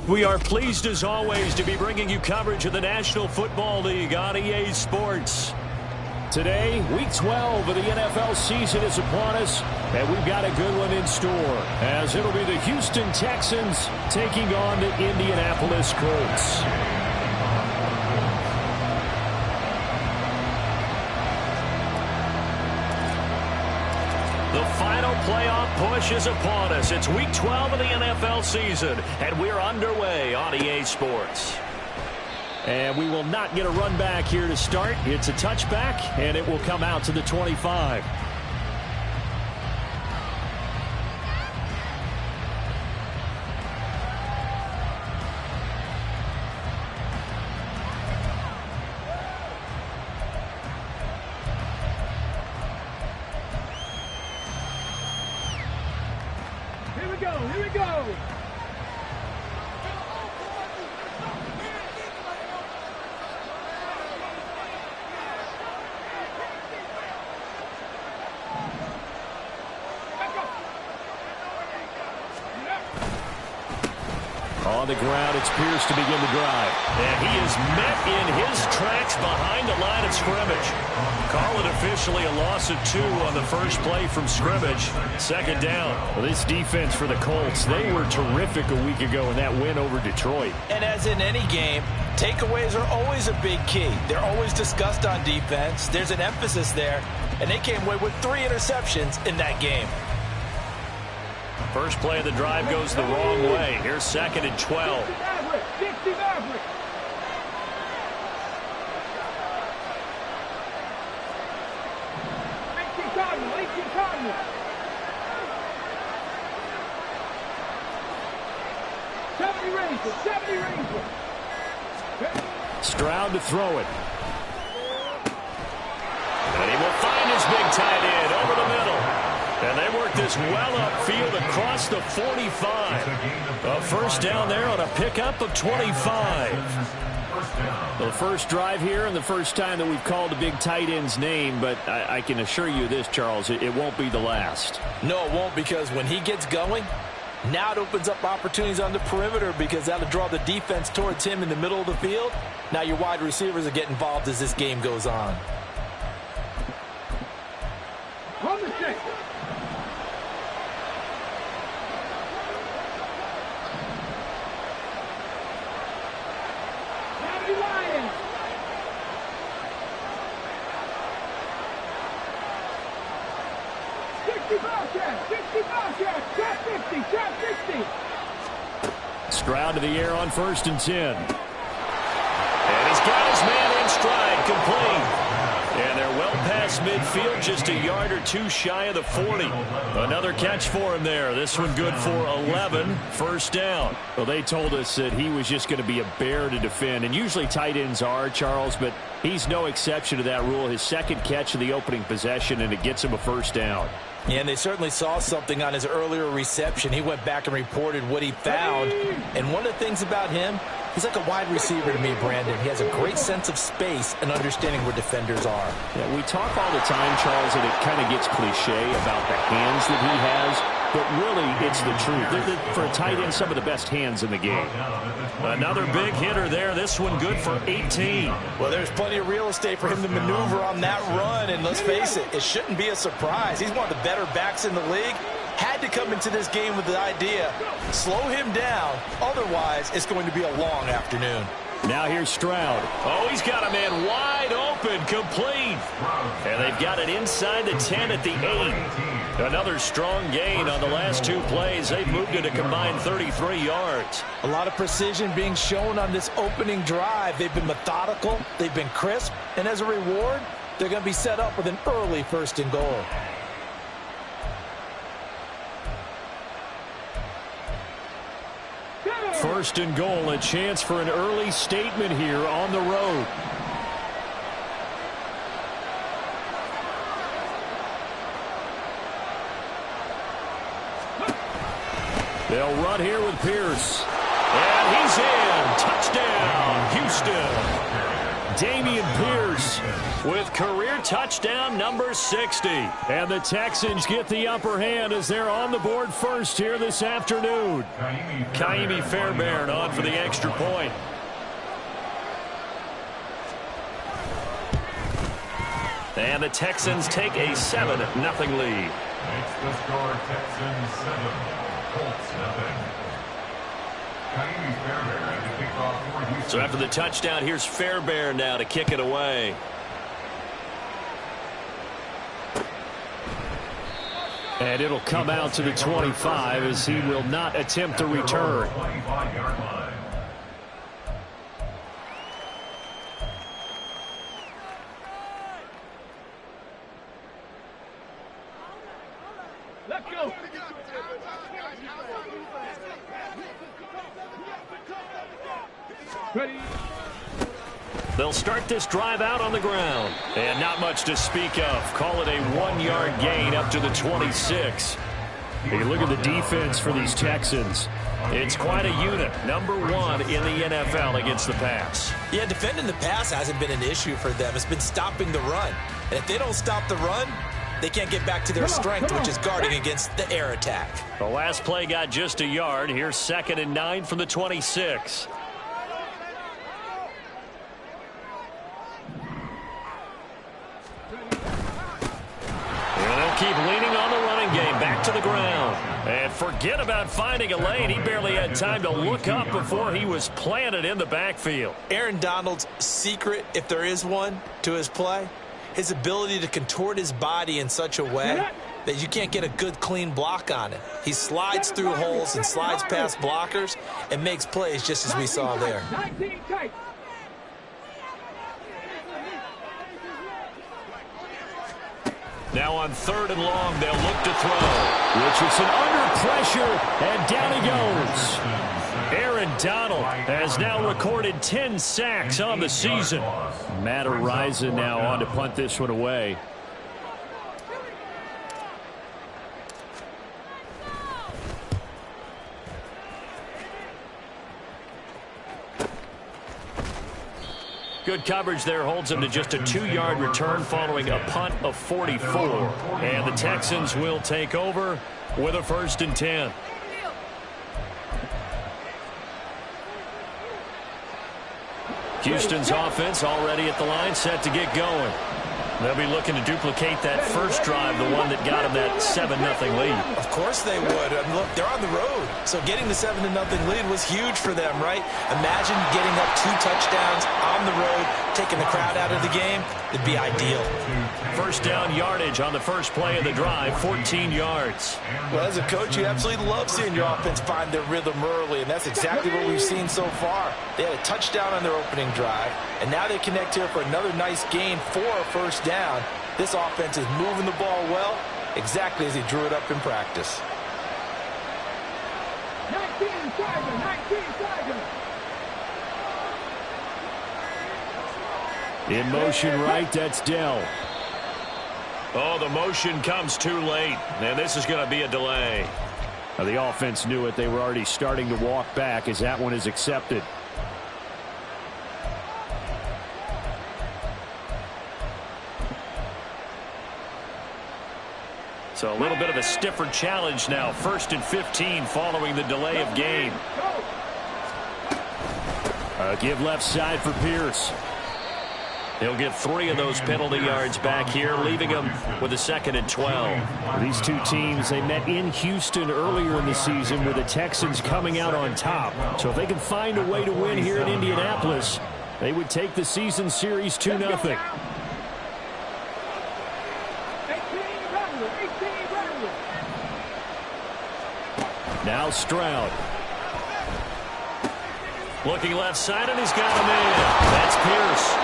We are pleased as always to be bringing you coverage of the National Football League on EA Sports. Today, Week 12 of the NFL season is upon us, and we've got a good one in store, as it'll be the Houston Texans taking on the Indianapolis Colts. The final playoff push is upon us. It's Week 12 of the NFL season, and we're underway on EA Sports. And we will not get a run back here to start. It's a touchback, and it will come out to the 25. Here we go. On the ground, it's Pierce to begin the drive. And he is met in his tracks behind the line of scrimmage. Call it officially a loss of 2 on the first play from scrimmage. Second down. Well, this defense for the Colts, they were terrific a week ago in that win over Detroit. And as in any game, takeaways are always a big key. They're always discussed on defense. There's an emphasis there. And they came away with 3 interceptions in that game. First play of the drive goes the wrong way. Here's 2nd and 12. 60 Maverick. Stroud to throw it. And he will find his big tight end over the middle. And they work this well upfield across the 45. A first down there on a pickup of 25. The first drive here and the first time that we've called a big tight end's name, but I can assure you this, Charles, it won't be the last. No, it won't, because when he gets going, now it opens up opportunities on the perimeter, because that'll draw the defense towards him in the middle of the field. Now your wide receivers will get involved as this game goes on. On the stick. Lions. 65 catch, trap 50, trap 60. Stroud to the air on 1st and 10. And he's got his man in stride, complete. And they're well past midfield, just a yard or 2 shy of the 40. Another catch for him there. This one good for 11, first down. Well, they told us that he was just going to be a bear to defend. And usually tight ends are, Charles, but he's no exception to that rule. His 2nd catch of the opening possession, and it gets him a first down. Yeah, and they certainly saw something on his earlier reception. He went back and reported what he found. And one of the things about him, he's like a wide receiver to me, Brandon. He has a great sense of space and understanding where defenders are. Yeah, we talk all the time, Charles, and it kind of gets cliche about the hands that he has. But really, it's the truth. For a tight end, some of the best hands in the game. Another big hitter there. This one good for 18. Well, there's plenty of real estate for him to maneuver on that run. And let's face it, it shouldn't be a surprise. He's one of the better backs in the league. Had to come into this game with the idea, slow him down. Otherwise, it's going to be a long afternoon. Now here's Stroud. Oh, he's got a man wide open, complete. And they've got it inside the 10 at the 8. Another strong gain on the last 2 plays. They've moved it a combined 33 yards. A lot of precision being shown on this opening drive. They've been methodical. They've been crisp. And as a reward, they're going to be set up with an early 1st and goal. First and goal, a chance for an early statement here on the road. They'll run here with Pierce. And he's in. Touchdown, Houston. Dameon Pierce with career touchdown number 60. And the Texans get the upper hand as they're on the board first here this afternoon. Kaimi Fairbairn on for the extra point. And the Texans take a 7-0 lead. Makes the score Texans 7, Colts 0. So after the touchdown, here's Fairbairn now to kick it away. And it'll come out to the 25 as he will not attempt to return. 25-yard line. Let's go. Ready. They'll start this drive out on the ground. And not much to speak of. Call it a 1-yard gain up to the 26. You look at the defense for these Texans. It's quite a unit. Number 1 in the NFL against the pass. Yeah, defending the pass hasn't been an issue for them. It's been stopping the run. And if they don't stop the run, they can't get back to their strength, which is guarding against the air attack. The last play got just a yard. Here's 2nd and 9 from the 26. Keep leaning on the running game. Back to the ground. And forget about finding a lane. He barely had time to look up before he was planted in the backfield. Aaron Donald's secret, if there is one, to his play, his ability to contort his body in such a way that you can't get a good, clean block on it. He slides through holes and slides past blockers and makes plays just as we saw there. 19 tight. Now on 3rd and long, they'll look to throw. Richardson under pressure, and down he goes. Aaron Donald has now recorded 10 sacks on the season. Matt Ariza now on to punt this one away. Good coverage there holds him to just a 2-yard return following a punt of 44. And the Texans will take over with a 1st and 10. Houston's offense already at the line, set to get going. They'll be looking to duplicate that first drive, the one that got them that 7-0 lead. Of course they would. I mean, look, they're on the road. So getting the 7-0 lead was huge for them, right? Imagine getting up 2 touchdowns on the road, taking the crowd out of the game. It'd be ideal. First down yardage on the first play of the drive, 14 yards. Well, as a coach, you absolutely love seeing your offense find their rhythm early, and that's exactly what we've seen so far. They had a touchdown on their opening drive, and now they connect here for another nice gain for a first down. This offense is moving the ball well, exactly as he drew it up in practice. 19 Tiger, 19 Tiger. In motion right, that's Dell. Oh, the motion comes too late, and this is going to be a delay. Now, the offense knew it. They were already starting to walk back as that one is accepted. So a little bit of a stiffer challenge now. 1st and 15 following the delay of game. Give left side for Pierce. He'll get 3 of those penalty yards back here, leaving him with a 2nd and 12. These two teams, they met in Houston earlier in the season with the Texans coming out on top. So if they can find a way to win here in Indianapolis, they would take the season series 2-0. Now Stroud. Looking left side, and he's got him in. That's Pierce.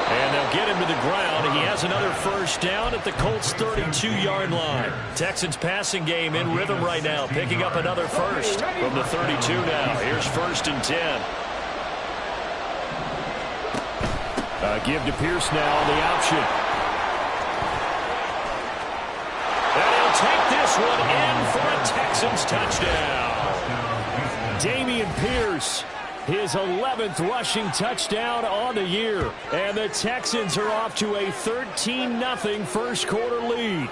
And they'll get him to the ground. He has another first down at the Colts' 32-yard line. Texans passing game in rhythm right now, picking up another first from the 32 now. Here's 1st and 10. Give to Pierce now on the option. And he'll take this one in for a Texans touchdown. Dameon Pierce his 11th rushing touchdown on the year. And the Texans are off to a 13-0 first quarter lead.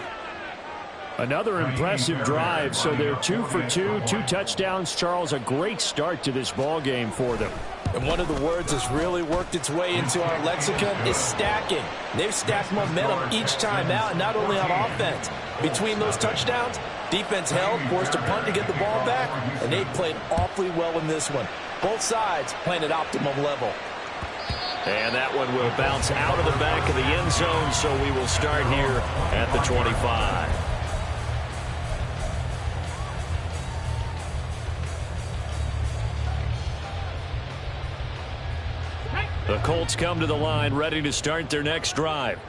Another impressive drive, so they're 2 for 2, 2 touchdowns. Charles, a great start to this ball game for them. And one of the words that's really worked its way into our lexicon is stacking. They've stacked momentum each time out, and not only on offense. Between those touchdowns, defense held, forced a punt to get the ball back, and they played awfully well in this one. Both sides playing at optimum level. And that one will bounce out of the back of the end zone, so we will start here at the 25. The Colts come to the line ready to start their next drive.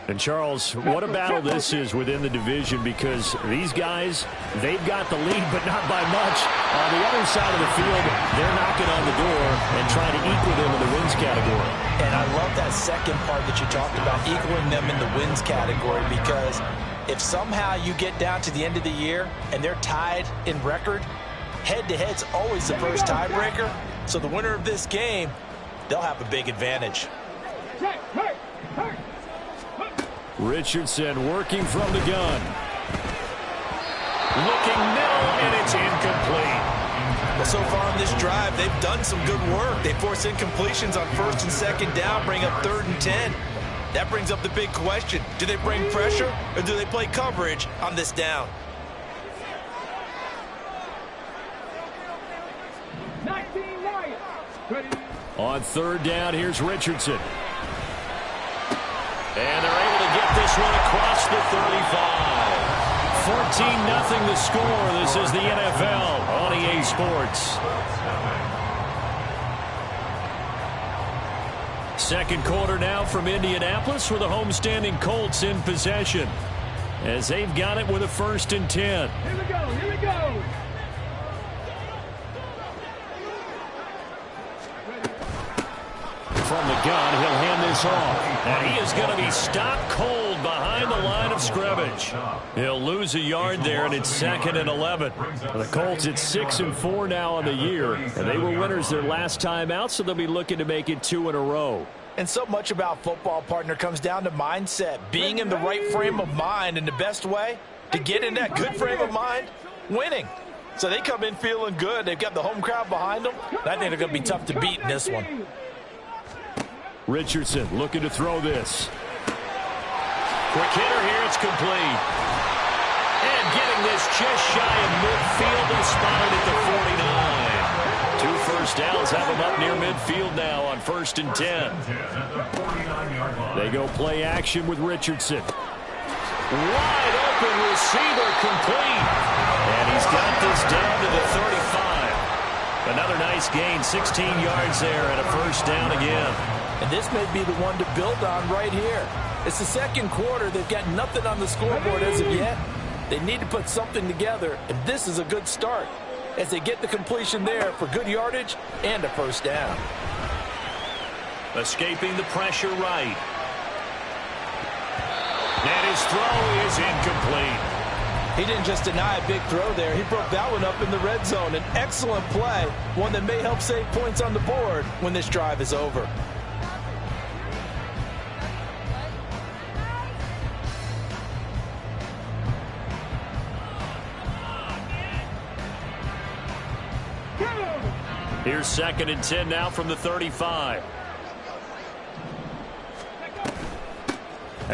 And Charles, what a battle this is within the division, because these guys, they've got the lead, but not by much. On the other side of the field, they're knocking on the door and trying to equal them in the wins category. And I love that second part that you talked about, equaling them in the wins category, because if somehow you get down to the end of the year and they're tied in record, head-to-head's always the first tiebreaker. So the winner of this game, they'll have a big advantage. Richardson working from the gun. Looking middle, and it's incomplete. Well, so far on this drive, they've done some good work. They force incompletions on 1st and 2nd down, bring up 3rd and 10. That brings up the big question. Do they bring pressure, or do they play coverage on this down? On 3rd down, here's Richardson. And they're able to get this one across the 35. 14-0 the score. This is the NFL on EA Sports. Second quarter now from Indianapolis, with the homestanding Colts in possession, as they've got it with a 1st and 10. Here we go, here we go. From the gun, he'll hand this off. And he is going to be stopped cold behind the line of scrimmage. He'll lose a yard there, and it's 2nd and 11. The Colts at 6-4 now on the year, and they were winners their last time out, so they'll be looking to make it 2 in a row. And so much about football, partner, comes down to mindset. Being in the right frame of mind, and the best way to get in that good frame of mind, winning. So they come in feeling good. They've got the home crowd behind them. I think they're going to be tough to beat in this one. Richardson looking to throw this. Quick hitter here, it's complete. And getting this just shy of midfield and spotted at the 49. 2 first downs have him up near midfield now on 1st and 10. They go play action with Richardson. Wide open receiver, complete. And he's got this down to the 35. Another nice gain, 16 yards there, and a 1st down again. And this may be the one to build on right here. It's the second quarter. They've got nothing on the scoreboard as of yet. They need to put something together, and this is a good start as they get the completion there for good yardage and a 1st down. Escaping the pressure right. And his throw is incomplete. He didn't just deny a big throw there. He broke that one up in the red zone. An excellent play, one that may help save points on the board when this drive is over. Here's 2nd and 10 now from the 35.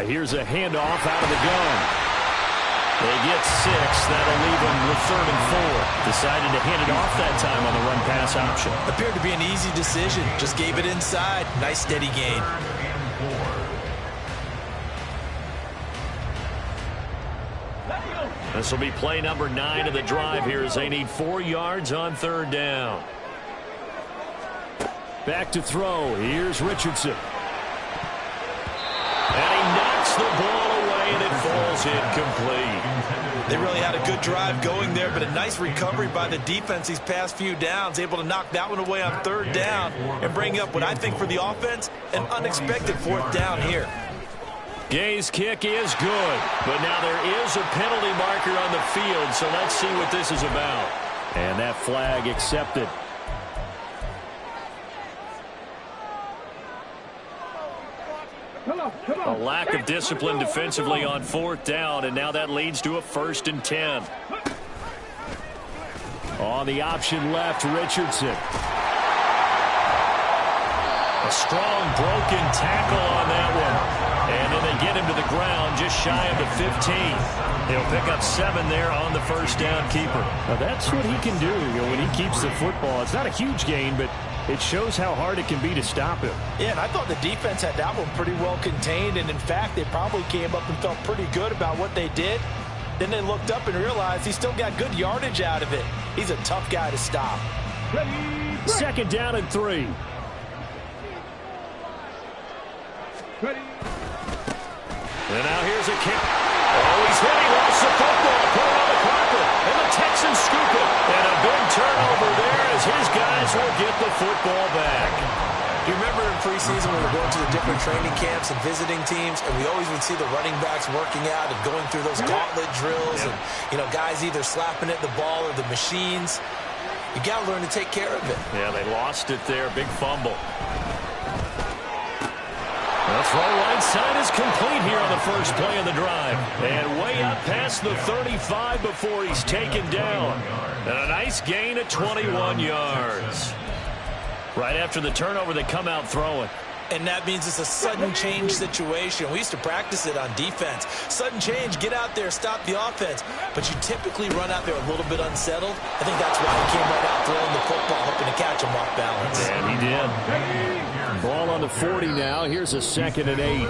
Here's a handoff out of the gun. They get 6. That'll leave them with 3rd and 4. Decided to hand it off that time on the run-pass option. Appeared to be an easy decision. Just gave it inside. Nice steady gain. This will be play number 9 of the drive here, as they need 4 yards on 3rd down. Back to throw. Here's Richardson. And he knocks the ball away, and it falls incomplete. They really had a good drive going there, but a nice recovery by the defense these past few downs, able to knock that one away on 3rd down and bring up what I think for the offense, an unexpected 4th down here. Gay's kick is good, but now there is a penalty marker on the field, so let's see what this is about. And that flag accepted. A lack of discipline defensively on 4th down, and now that leads to a 1st and 10. On the option left, Richardson. A strong broken tackle on that one. And then they get him to the ground just shy of the 15. He'll pick up 7 there on the 1st down keeper. Now that's what he can do, when he keeps the football. It's not a huge gain, but it shows how hard it can be to stop him. Yeah, and I thought the defense had that one pretty well contained, and in fact, they probably came up and felt pretty good about what they did. Then they looked up and realized he still got good yardage out of it. He's a tough guy to stop. 2nd down and 3. And now here's a kick. Oh, he's hit. He lost the football. Put it on the carpet. And the Texans scoop it. And a big turnover there as his guys will get the football back. You remember in preseason when we were going to the different training camps and visiting teams, and we always would see the running backs working out and going through those gauntlet drills, and guys either slapping at the ball or the machines. You got to learn to take care of it. Yeah, they lost it there. Big fumble. The throw right side is complete here on the first play of the drive. And way up past the 35 before he's taken down. And a nice gain of 21 yards. Right after the turnover, they come out throwing. And that means it's a sudden change situation. We used to practice it on defense. Sudden change, get out there, stop the offense. But you typically run out there a little bit unsettled. I think that's why he came right out throwing the football, hoping to catch him off balance. And he did. Ball on the 40 now. Here's a 2nd and 8.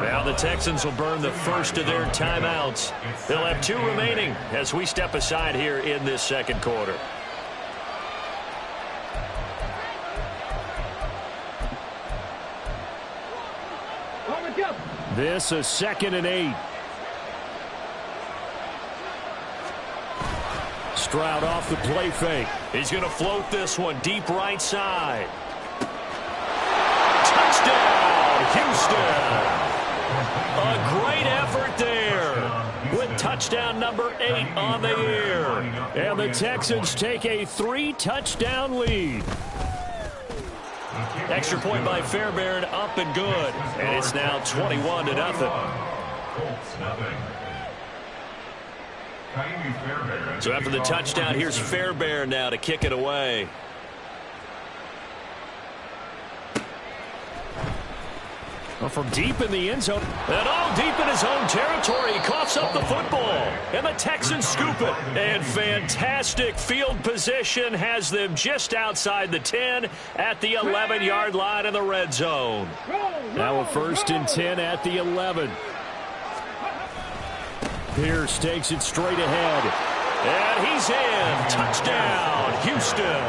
Now the Texans will burn the first of their timeouts. They'll have 2 remaining as we step aside here in this 2nd quarter. This is 2nd and 8. Stroud off the play fake. He's going to float this one deep right side. Touchdown, Houston. A great effort there with touchdown number 8 on the year. And the Texans take a 3-touchdown lead. Extra point by Fairbairn, up and good. And it's now 21-0. So after the touchdown, here's Fairbairn now to kick it away. Well, from deep in the end zone. And all deep in his own territory, he coughs up the football. And the Texans scoop it. And fantastic field position has them just outside the 10 at the 11-yard line in the red zone. Now a 1st and 10 at the 11. Pierce takes it straight ahead. And he's in. Touchdown, Houston.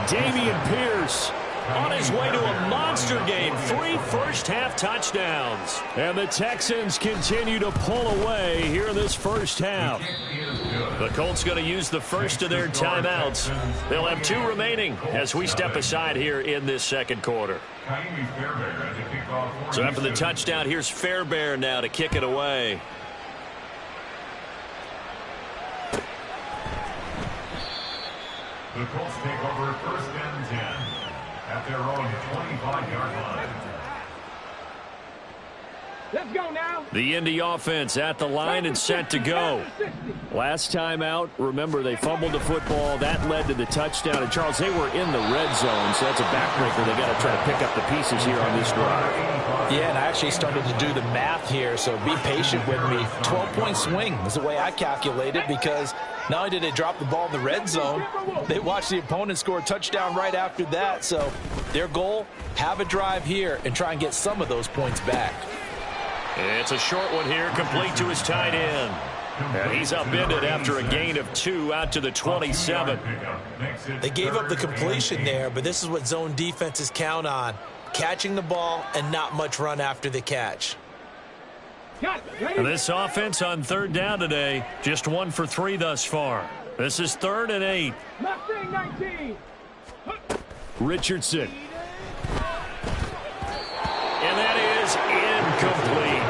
Dameon Pierce on his way to a monster game. 3 first-half touchdowns. And the Texans continue to pull away here in this first half. The Colts going to use the first of their timeouts. They'll have 2 remaining as we step aside here in this 2nd quarter. So after the touchdown, here's Fairbairn now to kick it away. The Colts take over 1st and 10 at their own 25-yard line. Let's go now. The Indy offense at the line and set to go. Last time out, remember, they fumbled the football. That led to the touchdown. And, Charles, they were in the red zone, so that's a backbreaker. They got to try to pick up the pieces here on this drive. Yeah, and I actually started to do the math here, so be patient with me. 12-point swing is the way I calculate it, because not only did they drop the ball in the red zone, they watched the opponent score a touchdown right after that. So their goal, have a drive here and try and get some of those points back. It's a short one here, complete to his tight end. And he's upended after a gain of 2 out to the 27. They gave up the completion there, but this is what zone defenses count on. Catching the ball and not much run after the catch. And this offense on 3rd down today, just 1 for 3 thus far. This is 3rd and 8. Mustang 19. Richardson. And that is incomplete.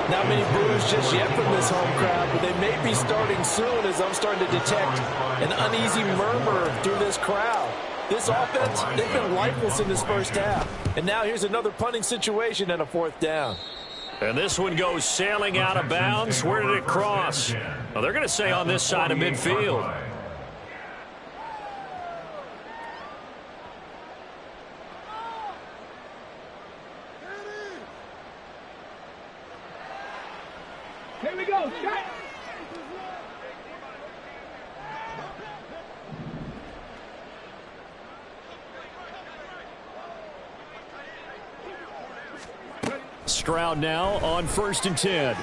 Not many boos just yet from this home crowd, but they may be starting soon, as I'm starting to detect an uneasy murmur through this crowd. This offense, they've been lifeless in this first half. And now here's another punting situation and a 4th down. And this one goes sailing out of bounds. Where did it cross? Well, they're going to say on this side of midfield. Here we go, shot. Stroud now on 1st and 10.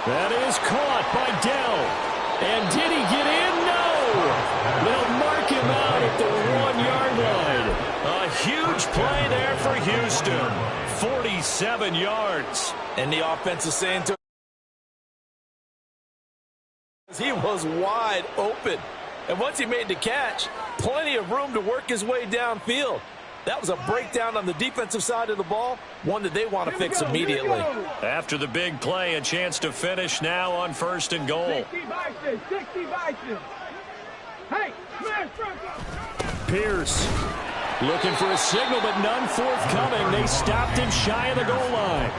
That is caught by Dell. And did he get in? No! They'll mark him out at the 1-yard line. A huge play there for Houston. 47 yards. And the offense is saying to him, he was wide open. And once he made the catch, plenty of room to work his way downfield. That was a breakdown on the defensive side of the ball, one that they want to fix immediately. After the big play, a chance to finish now on 1st and goal. 60 Bison, 60 Bison. Hey, smash front. Pierce looking for a signal, but none forthcoming. They stopped him shy of the goal line.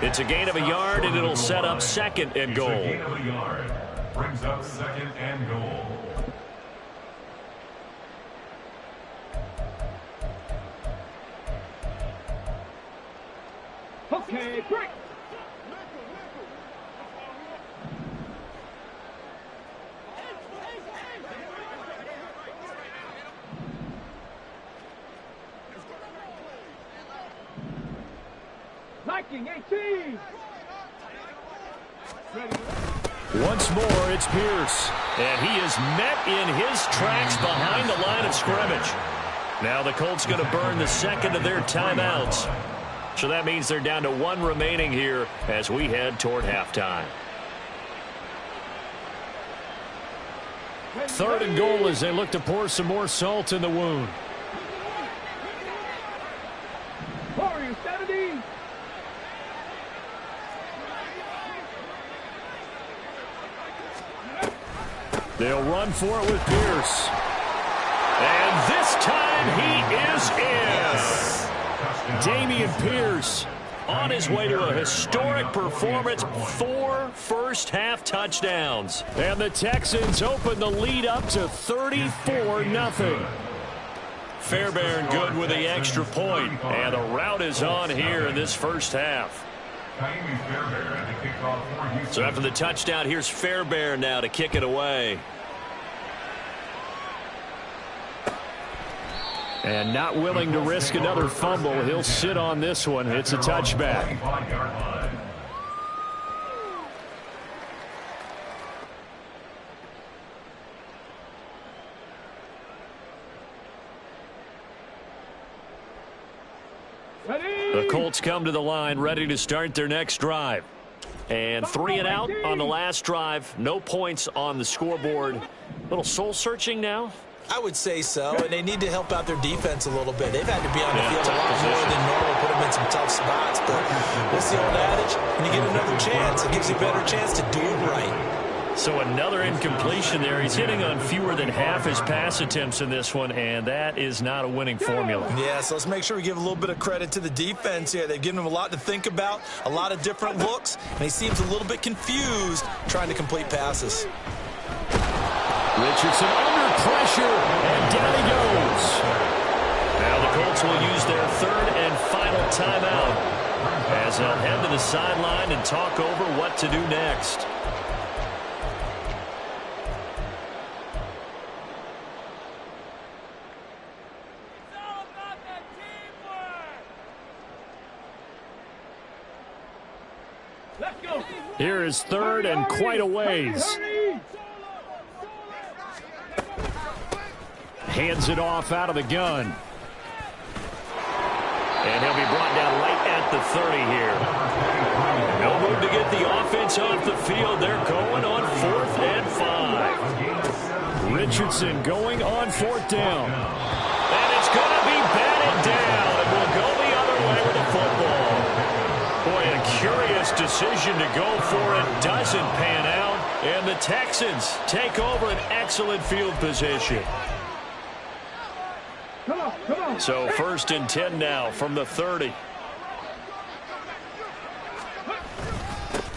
It's a gain of a yard, and it'll set up 2nd and goal. Gain of a yard. Brings up 2nd and goal. Okay, break. Liking 18. Once more, it's Pierce. And he is met in his tracks behind the line of scrimmage. Now the Colts going to burn the 2nd of their timeouts. So that means they're down to 1 remaining here as we head toward halftime. 3rd and goal as they look to pour some more salt in the wound. Warriors 70. They'll run for it with Pierce. And this time he is in. Dameon Pierce on his way to a historic performance. 4 first-half touchdowns. And the Texans open the lead up to 34-0. Fairbairn good with the extra point. And the route is on here in this first half. So after the touchdown, here's Fairbairn now to kick it away. And not willing to risk another fumble. He'll sit on this one. It's a touchback. The Colts come to the line ready to start their next drive. And 3 and out on the last drive. No points on the scoreboard. A little soul-searching now. I would say so, and they need to help out their defense a little bit. They've had to be on the field a lot more than normal, put them in some tough spots. But what's the old adage? When you get another chance, it gives you a better chance to do it right. So another incompletion there. He's hitting on fewer than half his pass attempts in this one, and that is not a winning formula. Yeah, so let's make sure we give a little bit of credit to the defense here. They've given him a lot to think about, a lot of different looks, and he seems a little bit confused trying to complete passes. Richardson under pressure, and down he goes. Now the Colts will use their 3rd and final timeout as they'll head to the sideline and talk over what to do next. Here is 3rd and quite a ways. Hands it off out of the gun. And he'll be brought down right at the 30 here. No move to get the offense off the field. They're going on 4th and 5. Richardson going on 4th down. And it's going to be batted down. And we'll go the other way with the football. Boy, a curious decision to go for it. Doesn't pan out. And the Texans take over an excellent field position. Come on. So 1st and 10 now from the 30.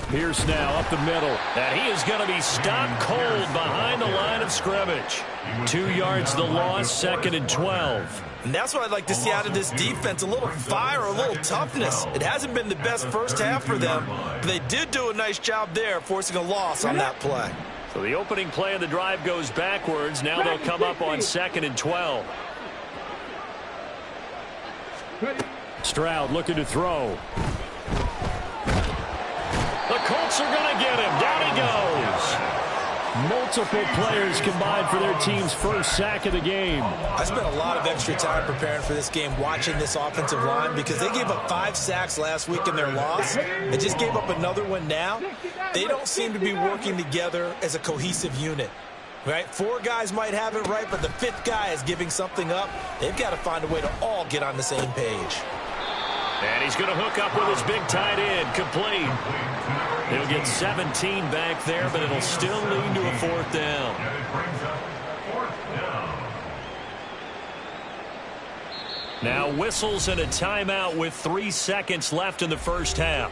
Pierce now up the middle. And he is going to be stopped cold behind the line of scrimmage. 2 yards the loss, 2nd and 12. And that's what I'd like to see out of this defense, a little fire, a little toughness. It hasn't been the best first half for them, but they did do a nice job there, forcing a loss on that play. So the opening play of the drive goes backwards. Now they'll come up on 2nd and 12. Stroud looking to throw. The Colts are going to get him. Down he goes. Multiple players combined for their team's first sack of the game. I spent a lot of extra time preparing for this game, watching this offensive line, because they gave up 5 sacks last week in their loss. They just gave up another one now. They don't seem to be working together as a cohesive unit. Right? 4 guys might have it right, but the 5th guy is giving something up. They've got to find a way to all get on the same page. And he's going to hook up with his big tight end, complete. He'll get 17 back there, but it'll still lead to a 4th down. Now whistles and a timeout with 3 seconds left in the first half.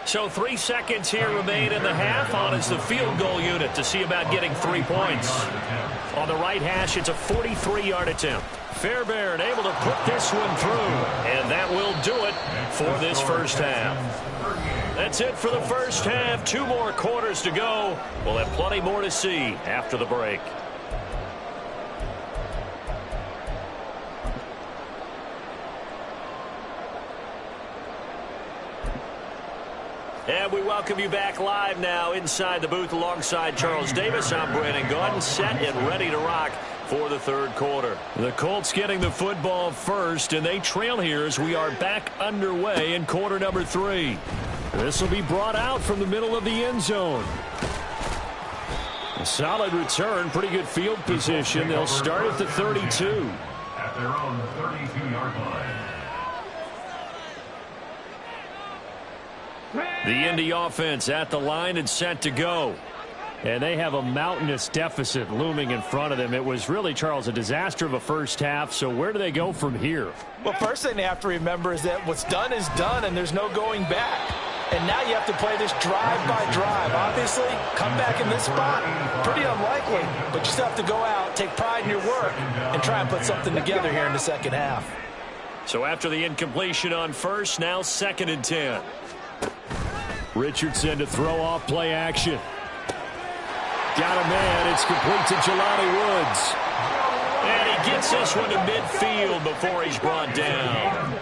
So 3 seconds here remain in the half. On is the field goal unit to see about getting 3 points. On the right hash, it's a 43-yard attempt. Fairbairn able to put this one through, and that will do it for this first half. That's it for the first half. 2 more quarters to go. We'll have plenty more to see after the break. And we welcome you back live now inside the booth alongside Charles Davis. I'm Brandon Gaudin, set and ready to rock for the 3rd quarter. The Colts getting the football first, and they trail here as we are back underway in quarter number 3. This will be brought out from the middle of the end zone. A solid return, pretty good field position. They'll start at the 32. At their own 32-yard line. The Indy offense at the line and set to go. And they have a mountainous deficit looming in front of them. It was really, Charles, a disaster of a first half. So where do they go from here? Well, first thing they have to remember is that what's done is done, and there's no going back. And now you have to play this drive by drive. Obviously, come back in this spot, pretty unlikely. But you still have to go out, take pride in your work, and try and put something together here in the second half. So after the incompletion on first, now 2nd and 10. Richardson to throw off play action. Got a man. It's complete to Jelani Woods. And he gets this one to midfield before he's brought down.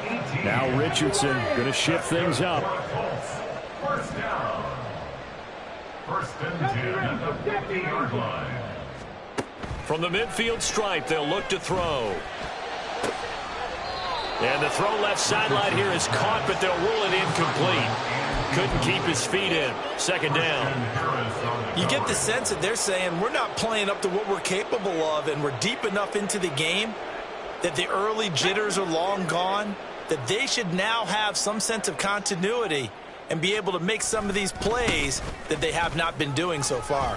Now Richardson going to shift things up. First down. 1st and 10 at the 50-yard line. From the midfield stripe, they'll look to throw. And the throw left sideline here is caught, but they'll rule it incomplete. Couldn't keep his feet in. 2nd down. You get the sense that they're saying we're not playing up to what we're capable of, and we're deep enough into the game that the early jitters are long gone, that they should now have some sense of continuity and be able to make some of these plays that they have not been doing so far.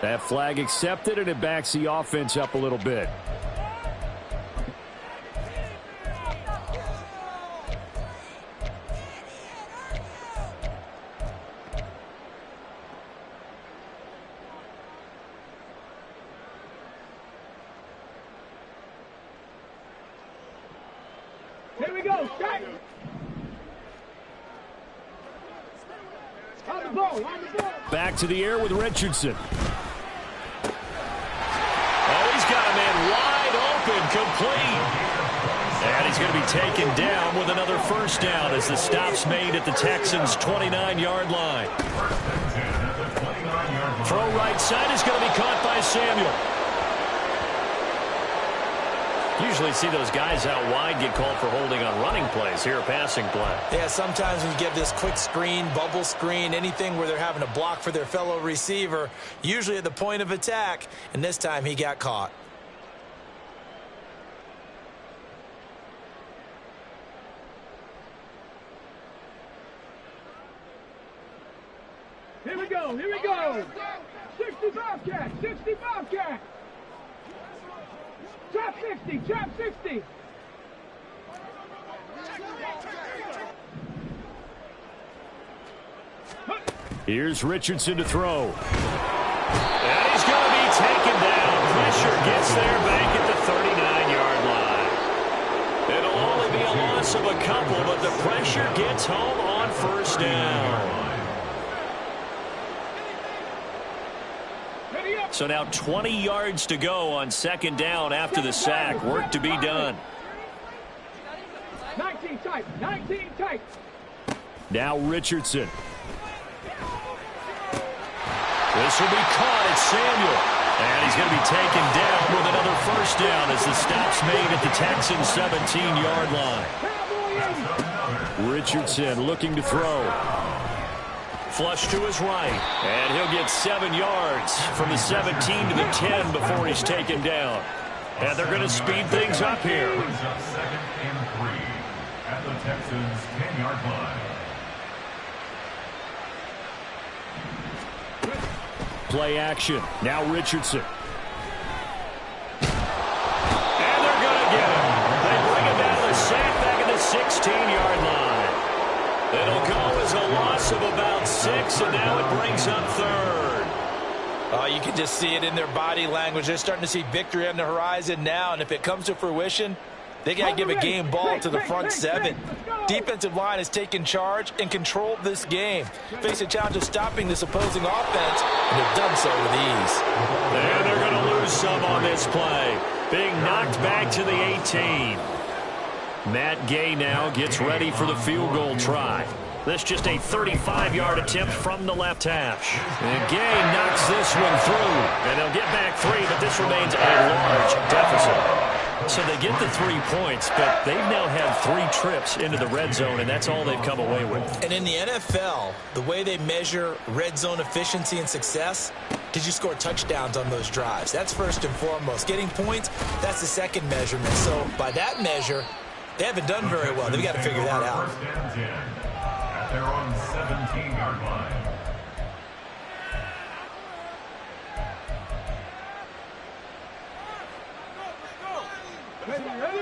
That flag accepted, and it backs the offense up a little bit. Here we go. Strike. On the ball. Back to the air with Richardson. Oh, he's got a man wide open, complete. And he's going to be taken down with another first down as the stop's made at the Texans' 29-yard line. Throw right side is going to be caught by Samuel. Usually see those guys out wide get called for holding on running plays. Here, a passing play. Yeah, sometimes when you get this quick screen, bubble screen, anything where they're having to block for their fellow receiver, usually at the point of attack, and this time he got caught. Here we go. Here we go. 60 Bobcat. 60 Bobcat. Trap 60. Trap 60. Here's Richardson to throw. And he's going to be taken down. Pressure gets there back at the 39-yard line. It'll only be a loss of a couple, but the pressure gets home on first down. So now 20 yards to go on second down after the sack. Work to be done. 19 tight. 19 tight. Now Richardson. This will be caught at Samuel. And he's going to be taken down with another first down as the stop's made at the Texans' 17-yard line. Richardson looking to throw. Flush to his right. And he'll get 7 yards from the 17 to the 10 before he's taken down. And they're going to speed things up here. Second and 3 at the Texans' 10-yard line. Play action. Now Richardson. And they're going to get him. They bring him down to the sack back at the 16-yard line. It'll go as a loss of about 6, and now it brings up third. Oh, you can just see it in their body language. They're starting to see victory on the horizon now, and if it comes to fruition, they got to give a game ball to the front seven. Defensive line has taken charge and controlled this game. Face a challenge of stopping this opposing offense, and they've done so with ease. And they're going to lose some on this play. Being knocked back to the 18. Matt Gay now gets ready for the field goal try. This just a 35-yard attempt from the left hash. And Gay knocks this one through. And they'll get back 3, but this remains a large deficit. So they get the 3 points, but they've now had 3 trips into the red zone, and that's all they've come away with. And in the NFL, the way they measure red zone efficiency and success, did you score touchdowns on those drives? That's first and foremost. Getting points, that's the second measurement. So by that measure, they haven't done very well. They've got to figure that out. First and 10 at their own 17-yard line.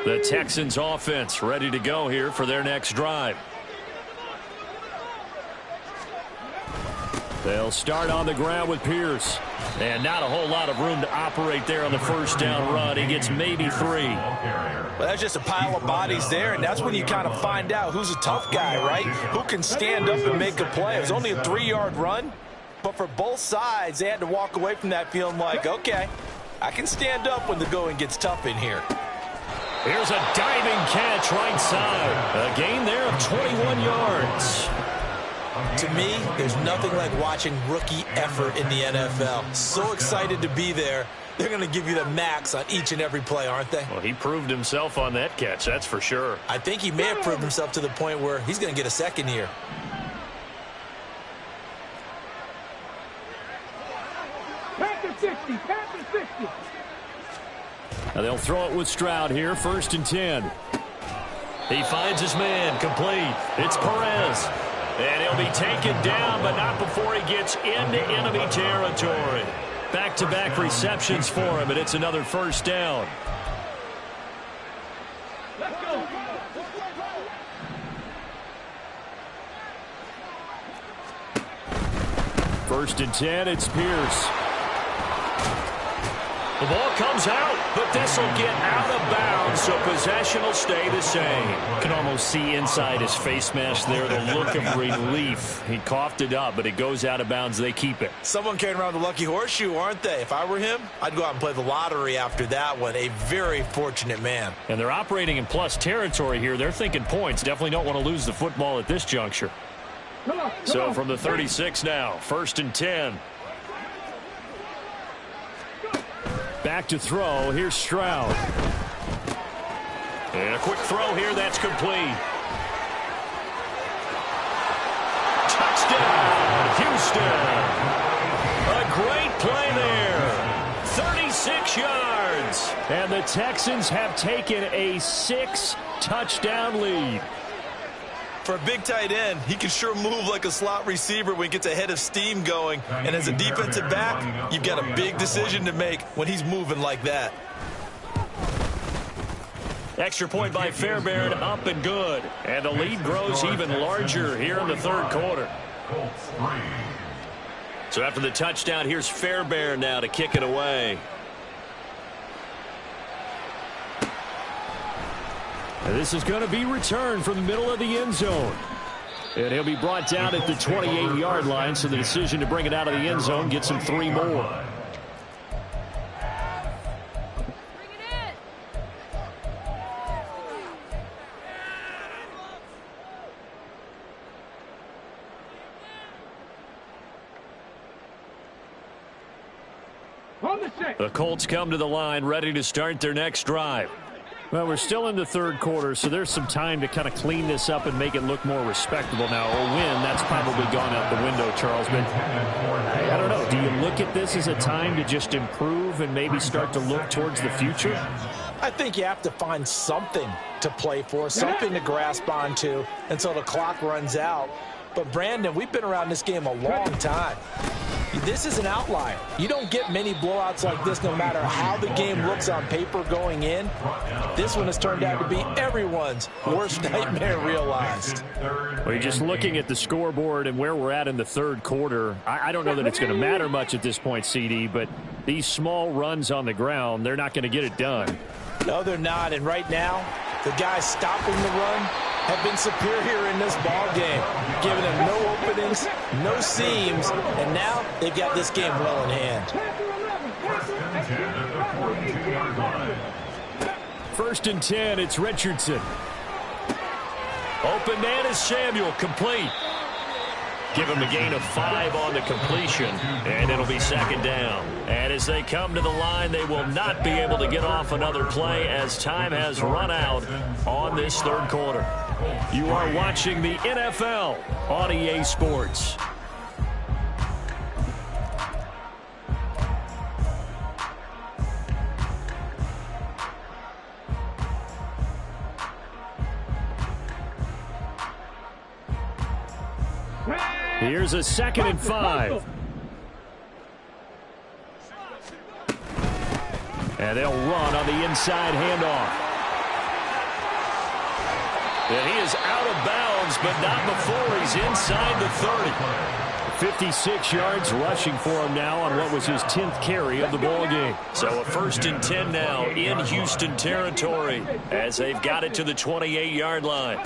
The Texans offense ready to go here for their next drive. They'll start on the ground with Pierce. And not a whole lot of room to operate there on the first down run. He gets maybe 3. Well, that's just a pile of bodies there, and that's when you kind of find out who's a tough guy, right? Who can stand up and make a play. It was only a 3-yard run, but for both sides, they had to walk away from that feeling like, okay, I can stand up when the going gets tough in here. Here's a diving catch right side. A gain there of 21 yards. To me, there's nothing like watching rookie effort in the NFL. So excited to be there. They're going to give you the max on each and every play, aren't they? Well, he proved himself on that catch, that's for sure. I think he may have proved himself to the point where he's going to get a second year. Panther 60. Panther 60. Now they'll throw it with Stroud here, first and 10. He finds his man, complete. It's Perez. And he'll be taken down, but not before he gets into enemy territory. Back-to-back receptions for him, and it's another first down. Let's go. First and 10, it's Pierce. The ball comes out, but this will get out of bounds, so possession will stay the same. You can almost see inside his face mask there the look of relief. He coughed it up, but it goes out of bounds. They keep it. Someone carrying around the lucky horseshoe, aren't they? If I were him, I'd go out and play the lottery after that one. A very fortunate man. And they're operating in plus territory here. They're thinking points. Definitely don't want to lose the football at this juncture. So from the 36 now, first and 10. Back to throw. Here's Stroud. And a quick throw here. That's complete. Touchdown, Houston. A great play there. 36 yards. And the Texans have taken a 6-touchdown lead. For a big tight end, he can sure move like a slot receiver when he gets a head of steam going. And as a defensive back, you've got a big decision to make when he's moving like that. Extra point by Fairbairn, up and good. And the lead grows even larger here in the third quarter. So after the touchdown, here's Fairbairn now to kick it away. And this is going to be returned from the middle of the end zone. And he'll be brought down at the 28-yard line, so the decision to bring it out of the end zone gets him 3 more. The Colts come to the line, ready to start their next drive. Well, we're still in the third quarter, so there's some time to kind of clean this up and make it look more respectable now. Or win, that's probably gone out the window, Charles. But I don't know. Do you look at this as a time to just improve and maybe start to look towards the future? I think you have to find something to play for, something to grasp onto until the clock runs out. But, Brandon, we've been around this game a long time. This is an outlier. You don't get many blowouts like this no matter how the game looks on paper going in. This one has turned out to be everyone's worst nightmare realized. Well, you're just looking at the scoreboard and where we're at in the third quarter. I don't know that it's going to matter much at this point, CD, but these small runs on the ground, they're not going to get it done. No, they're not. And right now, the guys stopping the run have been superior in this ball game, giving them no openings, no seams, and now they've got this game well in hand. 1st and 10, it's Richardson. Open man is Samuel, complete. Give him a gain of 5 on the completion, and it'll be 2nd down. And as they come to the line, they will not be able to get off another play as time has run out on this third quarter. You are watching the NFL on EA Sports. Here's a 2nd and 5. And they'll run on the inside handoff. And he is out of bounds, but not before he's inside the 30. 56 yards rushing for him now on what was his 10th carry of the ball game. So a 1st and 10 now in Houston territory as they've got it to the 28-yard line.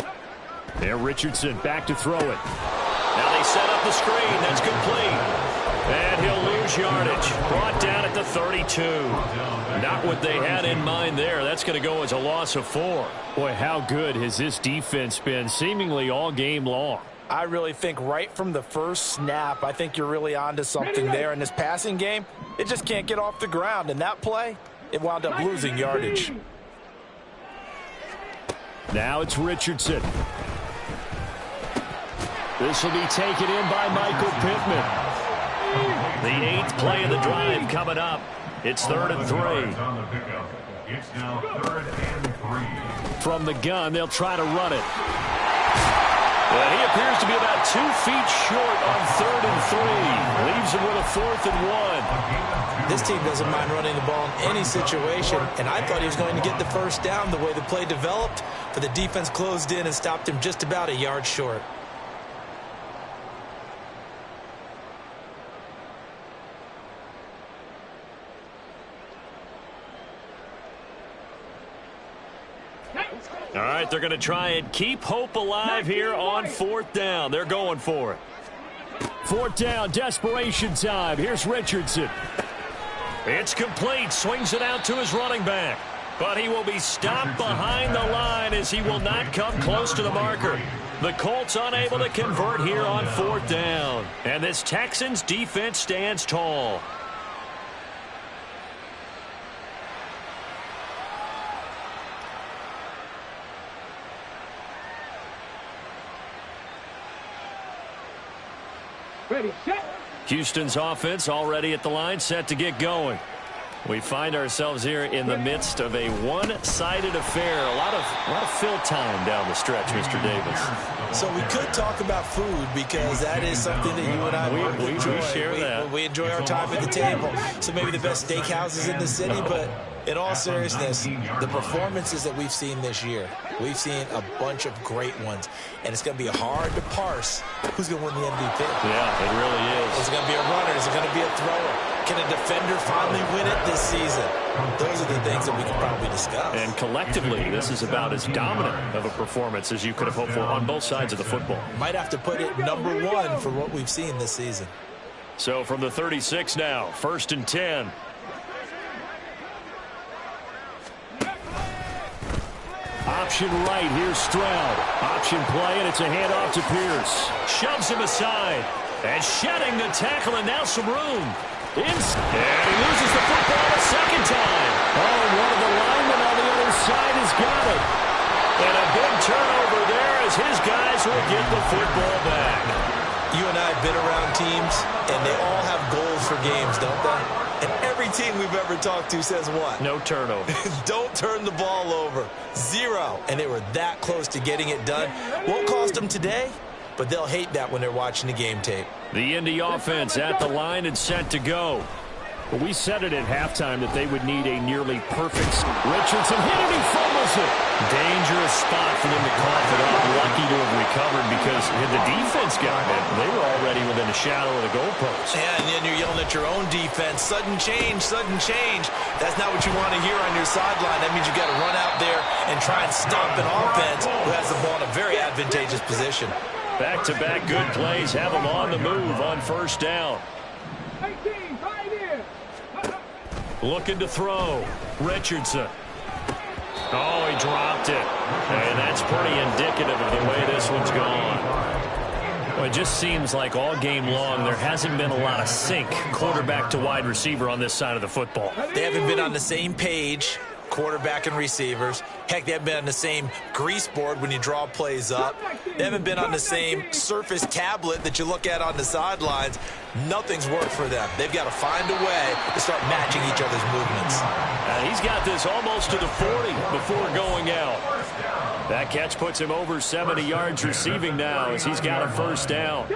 There, Richardson back to throw it. Now they set up the screen. That's complete. And he'll lose yardage. Brought down at the 32. Not what they had in mind there. That's going to go as a loss of 4. Boy, how good has this defense been seemingly all game long? I really think right from the first snap, I think you're really onto something there in this passing game. It just can't get off the ground. And that play, it wound up losing yardage. Now it's Richardson. This will be taken in by Michael Pittman. The 8th play of the drive coming up. It's 3rd and 3. It's now 3rd and 3. From the gun, they'll try to run it. Well, he appears to be about 2 feet short on 3rd and 3. Leaves him with a 4th and 1. This team doesn't mind running the ball in any situation, and I thought he was going to get the first down the way the play developed, but the defense closed in and stopped him just about a yard short. All right, they're going to try and keep hope alive here on 4th down. They're going for it. 4th down, desperation time. Here's Richardson. It's complete. Swings it out to his running back. But he will be stopped behind the line as he will not come close to the marker. The Colts unable to convert here on 4th down. And this Texans defense stands tall. Ready, set. Houston's offense already at the line, set to get going. We find ourselves here in the midst of a one-sided affair. A lot of fill time down the stretch, Mr. Davis. So we could talk about food because that is something that you and I we enjoy. We share that. We enjoy our time at the table. So maybe the best steakhouses in the city, but in all seriousness, the performances that we've seen this year, we've seen a bunch of great ones, and it's going to be hard to parse who's going to win the MVP. Yeah, it really is. Is it going to be a runner? Is it going to be a thrower? Can a defender finally win it this season? Those are the things that we can probably discuss. And collectively, this is about as dominant of a performance as you could have hoped for on both sides of the football. Might have to put it #1 for what we've seen this season. So from the 36 now, 1st and 10. Option right, here's Stroud. Option play, and it's a handoff to Pierce. Shoves him aside. And shedding the tackle, and now some room. And he loses the football a second time. Oh, one of the linemen on the other side has got it. And a big turnover there as his guys will get the football back. You and I have been around teams, and they all have goals for games, don't they? And every team we've ever talked to says what? No turnover. Don't turn the ball over. 0. And they were that close to getting it done. Won't cost them today, but they'll hate that when they're watching the game tape. The Indy offense at the line and set to go. But we said it at halftime that they would need a nearly perfect. Richardson hit it, he fumbles it. Dangerous spot for them to cough it up. Lucky to have recovered because had the defense gotten it, they were already within a shadow of the goalpost. Yeah, and then you're yelling at your own defense. Sudden change, sudden change. That's not what you want to hear on your sideline. That means you got to run out there and try and stop an offense who has the ball in a very advantageous position. Back-to-back good plays have them on the move on 1st down. 18, right in. Looking to throw. Richardson. Oh, he dropped it. And that's pretty indicative of the way this one's gone. Well, it just seems like all game long there hasn't been a lot of sync quarterback to wide receiver on this side of the football. They haven't been on the same page, quarterback and receivers. Heck, they haven't been on the same grease board when you draw plays up. They haven't been on the same Surface tablet that you look at on the sidelines. Nothing's worked for them. They've got to find a way to start matching each other's movements. He's got this almost to the 40 before going out. That catch puts him over 70 yards receiving now as he's got a 1st down.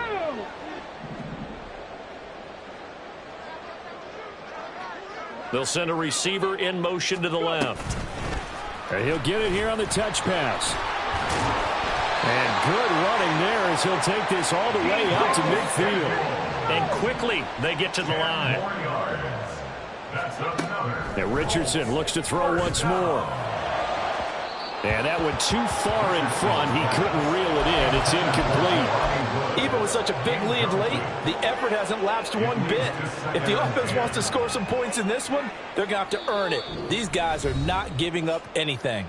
They'll send a receiver in motion to the left. And he'll get it here on the touch pass. And good running there as he'll take this all the way out to midfield. And quickly they get to the line. And Richardson looks to throw once more. And that went too far in front. He couldn't reel it in. It's incomplete. Even with such a big lead late, the effort hasn't lapsed one bit. If the offense wants to score some points in this one, they're going to have to earn it. These guys are not giving up anything.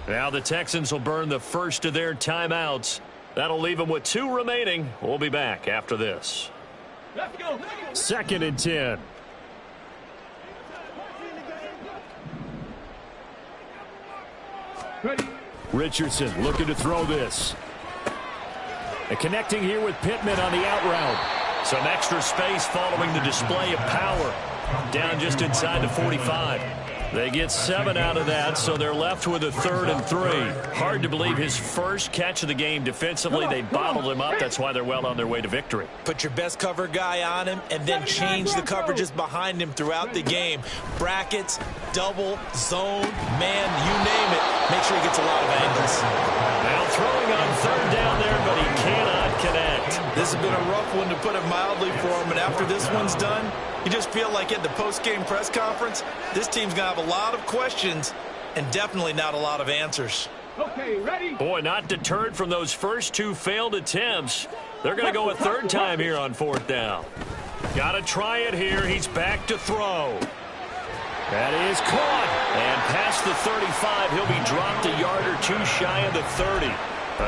Now the Texans will burn the first of their timeouts. That'll leave them with 2 remaining. We'll be back after this. 2nd and 10. Richardson looking to throw this. And connecting here with Pittman on the out route. Some extra space following the display of power. Down just inside the 45. They get 7 out of that, so they're left with a 3rd and 3. Hard to believe his first catch of the game defensively. They bottled him up. That's why they're well on their way to victory. Put your best cover guy on him and then change the coverages behind him throughout the game. Brackets, double, zone, man, you name it. Make sure he gets a lot of angles. Now throwing on 3rd down there, but he cannot connect. This has been a rough one to put it mildly for him, and after this one's done, you just feel like at the post-game press conference, this team's going to have a lot of questions and definitely not a lot of answers. Okay, ready? Boy, not deterred from those first 2 failed attempts. They're going to go a 3rd time here on 4th down. Got to try it here. He's back to throw. That is caught. And past the 35, he'll be dropped a yard or 2 shy of the 30.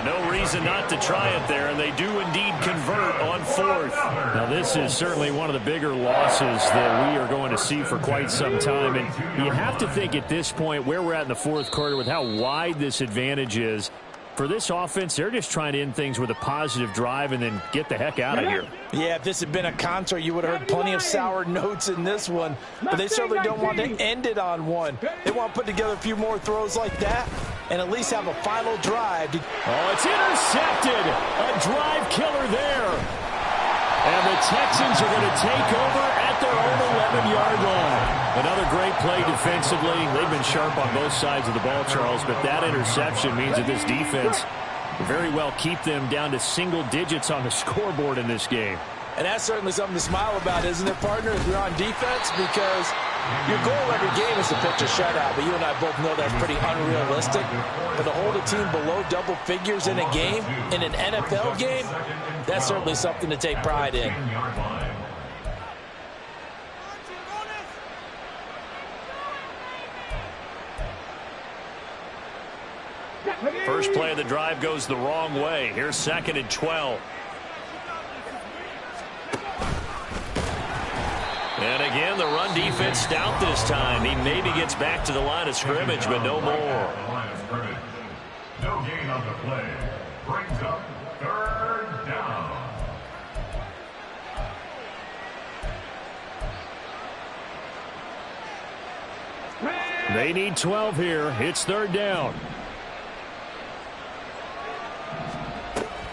No reason not to try it there, and they do indeed convert on 4th. Now, this is certainly one of the bigger losses that we are going to see for quite some time. And you have to think at this point where we're at in the 4th quarter with how wide this advantage is, For this offense, they're just trying to end things with a positive drive and then get the heck out of here. Yeah, if this had been a concert, you would have heard plenty of sour notes in this one. But they certainly don't want to end it on one. They want to put together a few more throws like that and at least have a final drive. Oh, it's intercepted. A drive killer there. And the Texans are going to take over at their own 11-yard line. Another great play defensively. They've been sharp on both sides of the ball, Charles, but that interception means that this defense very well keep them down to single digits on the scoreboard in this game. And that's certainly something to smile about, isn't it, partner, if you're on defense? Because your goal every game is to pitch a shutout, but you and I both know that's pretty unrealistic. But to hold a team below double figures in a game, in an NFL game, that's certainly something to take pride in. First play of the drive goes the wrong way. Here's 2nd and 12. And again, the run defense stout this time. He maybe gets back to the line of scrimmage, but no more. No gain on the play. Brings up 3rd down. They need 12 here. It's 3rd down.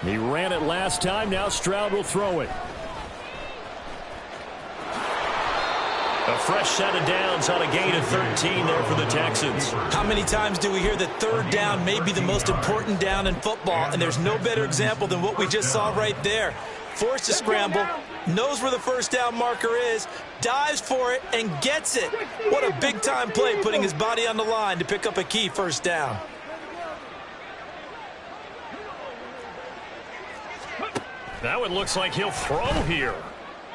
He ran it last time. Now Stroud will throw it. A fresh set of downs on a gain of 13 there for the Texans. How many times do we hear that 3rd down may be the most important down in football? And there's no better example than what we just saw right there. Forced to scramble, knows where the 1st down marker is, dives for it, and gets it. What a big-time play, putting his body on the line to pick up a key 1st down. That one looks like he'll throw here.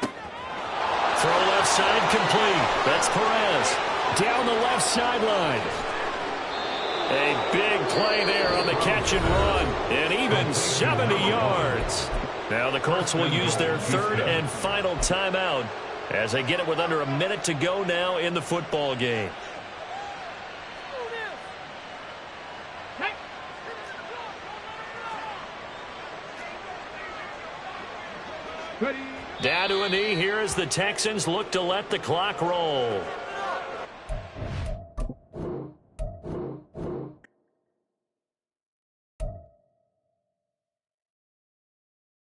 Throw left side complete. That's Perez. Down the left sideline. A big play there on the catch and run. And even 70 yards. Now the Colts will use their 3rd and final timeout as they get it with under a minute to go now in the football game. Down to a knee here as the Texans look to let the clock roll.